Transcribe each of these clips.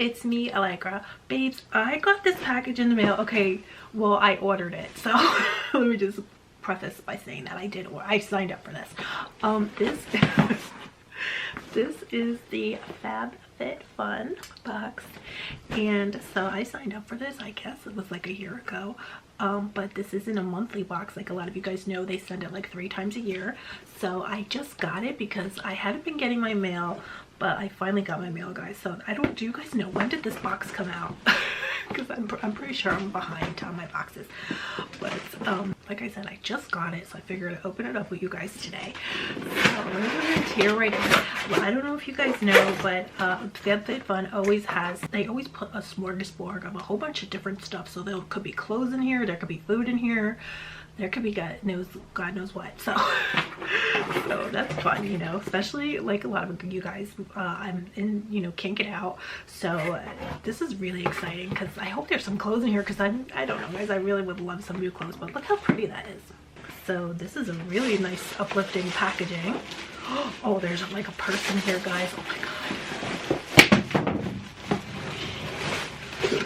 it's me, Alegra. Babes, I got this package in the mail. Okay, well, I ordered it, so let me just preface by saying that I signed up for this. This is the FabFitFun box, and so I signed up for this. I guess it was like a year ago, but this isn't a monthly box like a lot of you guys know. They send it like 3 times a year, so I just got it because I hadn't been getting my mail, but I finally got my mail, guys. So do you guys know, when did this box come out? Because I'm pretty sure I'm behind on my boxes, but like I said, I just got it, so I figured I'd open it up with you guys today. So let me go into here right now. Well, I don't know if you guys know, but FabFitFun they always put a smorgasbord of a whole bunch of different stuff. So there could be clothes in here, there could be food in here, there could be God knows what. So so that's fun, you know, especially like a lot of you guys, I'm in, you know, kink it out. So this is really exciting because I hope there's some clothes in here, because I don't know, guys, I really would love some new clothes, but look how pretty that is. So this is a really nice uplifting packaging. Oh, there's like a person here, guys. Oh my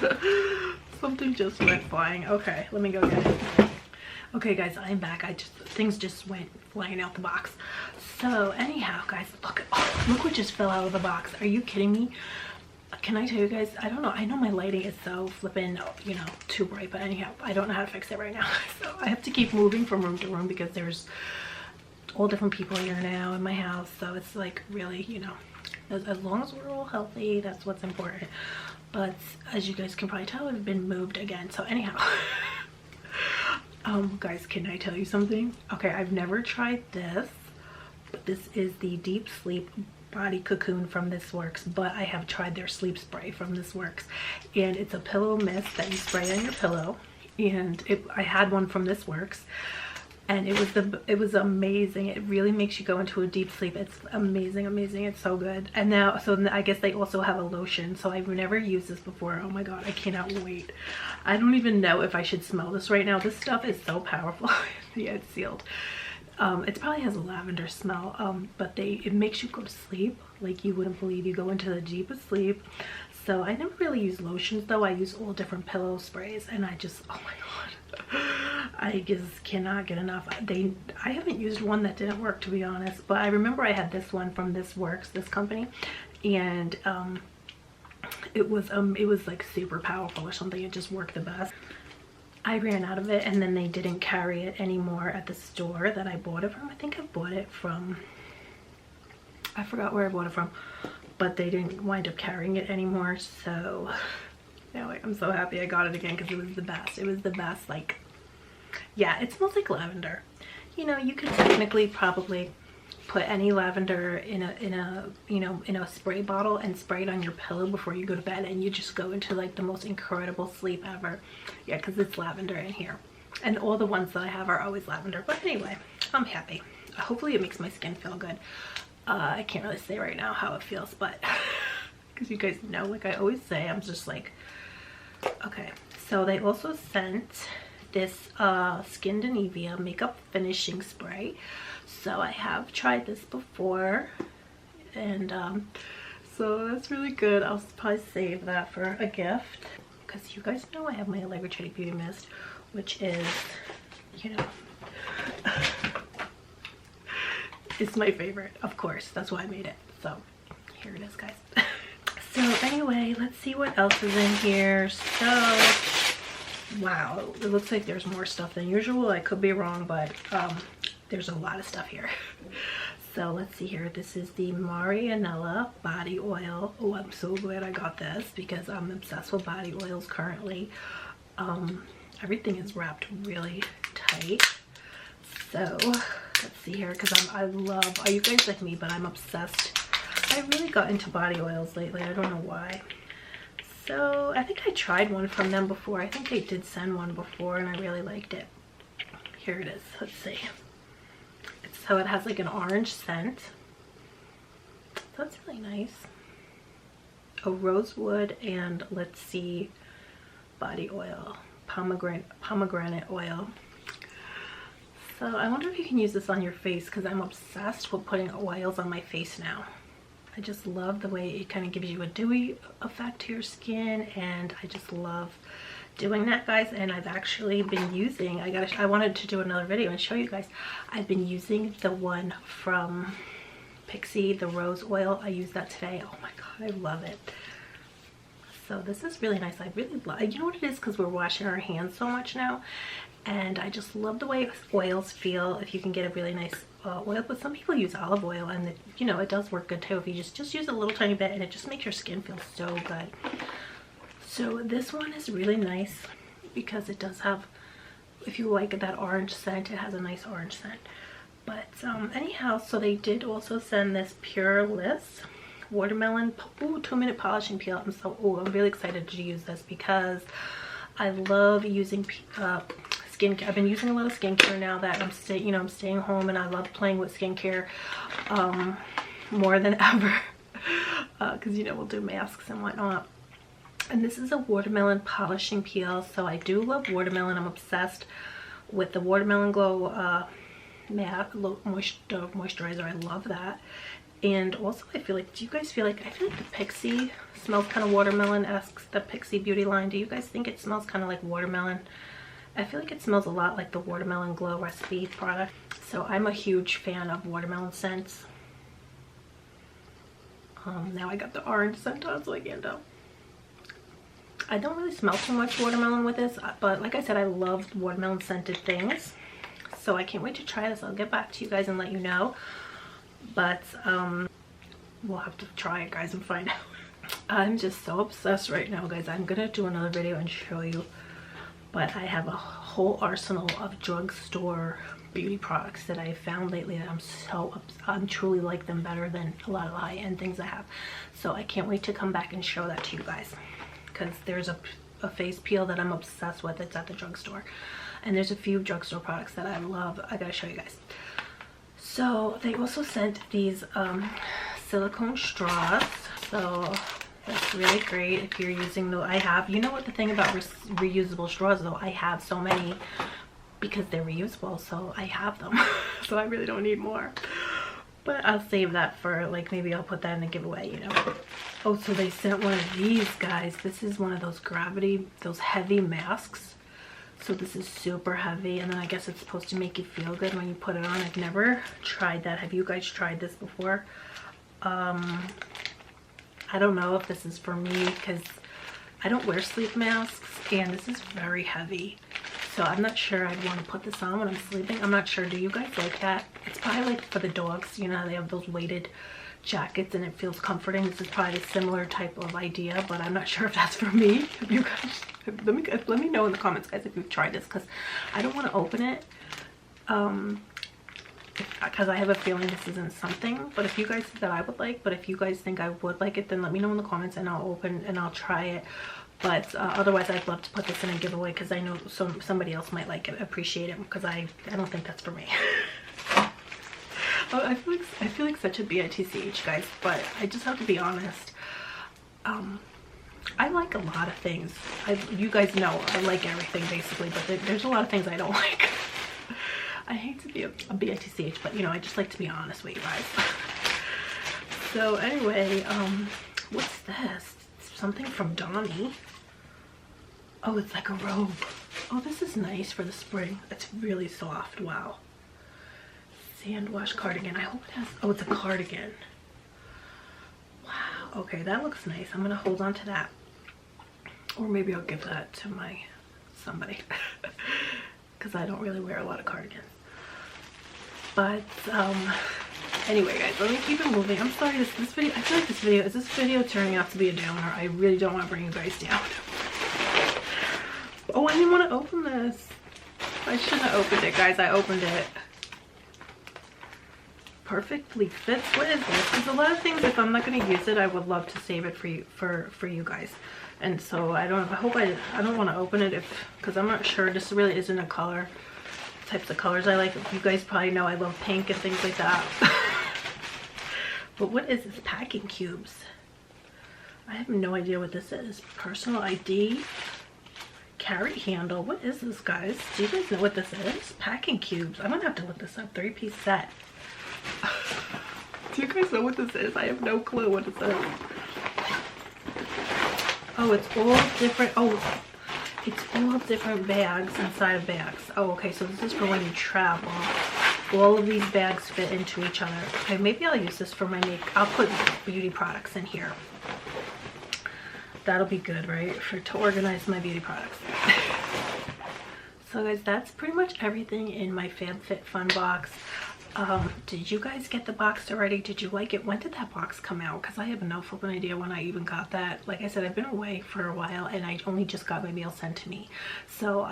god. Something just went flying. Okay, let me go get it. Okay, guys, I'm back. Things just went flying out the box. So anyhow, guys, look what just fell out of the box. Are you kidding me? Can I tell you guys, I don't know, I know my lighting is so flippin', you know, too bright, but anyhow, I don't know how to fix it right now. So I have to keep moving from room to room because there's all different people here now in my house. So it's like really, you know, as long as we're all healthy, that's what's important. But as you guys can probably tell, I've been moved again. So anyhow, guys, can I tell you something? Okay, I've never tried this, but this is the Deep Sleep Body Cocoon from This Works, but I have tried their sleep spray from This Works, and it's a pillow mist that you spray on your pillow. And I had one from This Works, and it was amazing. It really makes you go into a deep sleep. It's amazing. It's so good. And now, so I guess they also have a lotion. So I've never used this before. Oh my god, I cannot wait. I don't even know if I should smell this right now. This stuff is so powerful. Yeah, it's sealed. It probably has a lavender smell, but it makes you go to sleep like you wouldn't believe. You go into the deepest sleep. So I never really use lotions though. I use all different pillow sprays, and I just, oh my god, I just cannot get enough. I haven't used one that didn't work, to be honest, but I remember I had this one from This Works, this company, and it was like super powerful or something. It just worked the best. I ran out of it, and then they didn't carry it anymore at the store that I bought it from. I think I bought it from, I forgot where I bought it from, but they didn't wind up carrying it anywhere. So anyway, I'm so happy I got it again because it was the best. It was the best. Like, yeah, it smells like lavender. You know, you could technically probably put any lavender in a spray bottle and spray it on your pillow before you go to bed, and you just go into like the most incredible sleep ever. Yeah, because it's lavender in here, and all the ones that I have are always lavender. But anyway, I'm happy. Hopefully it makes my skin feel good. I can't really say right now how it feels, but because you guys know, like I always say, I'm just like, okay. So they also sent this Skin Nivea makeup finishing spray. So I have tried this before, and so that's really good. I'll probably save that for a gift, because you guys know I have my Alegra Beauty Mist, which is, you know, it's my favorite, of course. That's why I made it. So here it is, guys. So anyway, let's see what else is in here. So wow, it looks like there's more stuff than usual. I could be wrong, but there's a lot of stuff here. So let's see here. This is the Marianella body oil. Oh, I'm so glad I got this because I'm obsessed with body oils currently. Everything is wrapped really tight. So let's see here, because I love, are you guys like me? But I'm obsessed. I really got into body oils lately. I don't know why. So I think I tried one from them before. I think they did send one before, and I really liked it. Here it is. Let's see. So it has like an orange scent. So that's really nice. A rosewood and let's see, body oil, pomegranate oil. So I wonder if you can use this on your face, because I'm obsessed with putting oils on my face now. I just love the way it kind of gives you a dewy effect to your skin, and I just love doing that, guys. And I've actually been using, I wanted to do another video and show you guys. I've been using the one from IPSY, the rose oil. I used that today. Oh my god, I love it. So this is really nice. I really love, you know what it is, because we're washing our hands so much now, and I just love the way oils feel if you can get a really nice oil. But some people use olive oil, and you know, it does work good too if you just use a little tiny bit, and it just makes your skin feel so good. So this one is really nice because it does have, if you like that orange scent, it has a nice orange scent. But anyhow, so they did also send this Pure Bliss watermelon 2-minute polishing peel. I'm really excited to use this because I love using skincare. I've been using a lot of skincare now that I'm staying home, and I love playing with skincare more than ever because you know, we'll do masks and whatnot. And this is a watermelon polishing peel. So I do love watermelon. I'm obsessed with the Watermelon Glow matte moisturizer. I love that. And also I feel like, do you guys feel like, I feel like the IPSY smells kind of watermelon-esque, the IPSY beauty line. Do you guys think it smells kind of like watermelon? I feel like it smells a lot like the Watermelon Glow recipe product. So I'm a huge fan of watermelon scents. Now I got the orange scent on, so I can't tell. I don't really smell too much watermelon with this, but like I said, I love watermelon scented things. So I can't wait to try this. I'll get back to you guys and let you know. But we'll have to try it, guys, and find out. I'm just so obsessed right now, guys. I'm gonna do another video and show you, but I have a whole arsenal of drugstore beauty products that I found lately that I'm truly like them better than a lot of high-end things I have. So I can't wait to come back and show that to you guys, because there's a face peel that I'm obsessed with. It's at the drugstore, and there's a few drugstore products that I love. I gotta show you guys. So they also sent these silicone straws, so that's really great if you're using the, you know what the thing about reusable straws though, I have so many because they're reusable, so I have them. So I really don't need more, but I'll save that for, like, maybe I'll put that in a giveaway, you know. Oh, so they sent one of these, guys. This is one of those those heavy masks. So this is super heavy, and then I guess it's supposed to make you feel good when you put it on. I've never tried that. Have you guys tried this before? I don't know if this is for me because I don't wear sleep masks, and this is very heavy. So I'm not sure I'd want to put this on when I'm sleeping. I'm not sure. Do you guys like that? It's probably like for the dogs, you know, they have those weighted jackets and it feels comforting. This is probably a similar type of idea, but I'm not sure if that's for me. If you guys, let me know in the comments, guys, if you've tried this, because I don't want to open it because I have a feeling this isn't something, but if you guys think that I would like, but if you guys think I would like it, then let me know in the comments and I'll open and I'll try it. But otherwise, I'd love to put this in a giveaway because I know somebody else might like it, appreciate it, because I don't think that's for me. Oh, I feel like such a bitch, guys, but I just have to be honest. I like a lot of things. You guys know I like everything basically, but there's a lot of things I don't like. I hate to be a bitch, but you know, I just like to be honest with you guys. So anyway, what's this? Something from Donnie. Oh, it's like a robe. Oh, this is nice for the spring. It's really soft. Wow. Sand wash cardigan. I hope it has, oh, it's a cardigan. Wow. Okay, that looks nice. I'm gonna hold on to that, or maybe I'll give that to somebody because I don't really wear a lot of cardigans. But anyway, guys, let me keep it moving. I'm sorry, this video, I feel like is this video turning out to be a downer? I really don't want to bring you guys down. Oh, I didn't want to open this. I shouldn't have opened it, guys. I opened it. Perfectly fits. What is this? There's a lot of things, if I'm not going to use it, I would love to save it for you guys. And so I don't want to open it because I'm not sure. This really isn't a color. Types of colors I like. You guys probably know I love pink and things like that. But what is this? Packing cubes. I have no idea what this is. Personal ID. Carry handle. What is this, guys? Do you guys know what this is? Packing cubes. I'm gonna have to look this up. 3-piece set. Do you guys know what this is? I have no clue what it says. Oh, it's all different. Oh, it's all different bags inside of bags. Oh, okay, so this is for when you travel. All of these bags fit into each other. Okay, maybe I'll use this for my makeup. I'll put beauty products in here. That'll be good, right? To organize my beauty products. So guys, that's pretty much everything in my FabFitFun box. Did you guys get the box already? Did you like it? When did that box come out? Because I have no flipping idea when I even got that. Like I said, I've been away for a while and I only just got my mail sent to me. So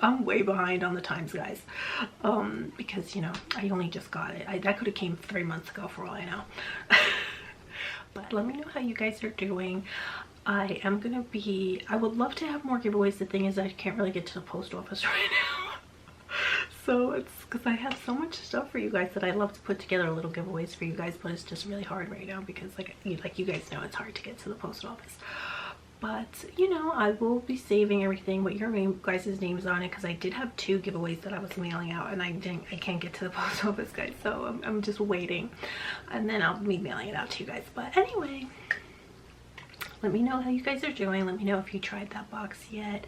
I'm way behind on the times, guys. Because, you know, I only just got it. That could have came 3 months ago for all I know. But let me know how you guys are doing. I would love to have more giveaways. The thing is, I can't really get to the post office right now. So it's because I have so much stuff for you guys that I love to put together little giveaways for you guys, but it's just really hard right now because like you guys know, it's hard to get to the post office. But you know, I will be saving everything with your guys' names on it because I did have 2 giveaways that I was mailing out and I can't get to the post office, guys. So I'm just waiting, and then I'll be mailing it out to you guys. But anyway, let me know how you guys are doing. Let me know if you tried that box yet.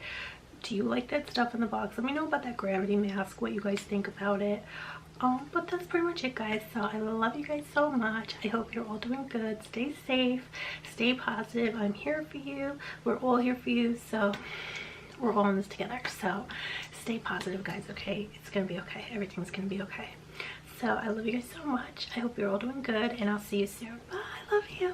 Do you like that stuff in the box? Let me know about that gravity mask, what you guys think about it. But that's pretty much it, guys. So I love you guys so much. I hope you're all doing good. Stay safe, stay positive. I'm here for you. We're all here for you. So we're all in this together. So stay positive, guys, okay? It's gonna be okay. Everything's gonna be okay. So I love you guys so much. I hope you're all doing good, and I'll see you soon. Bye. I love you.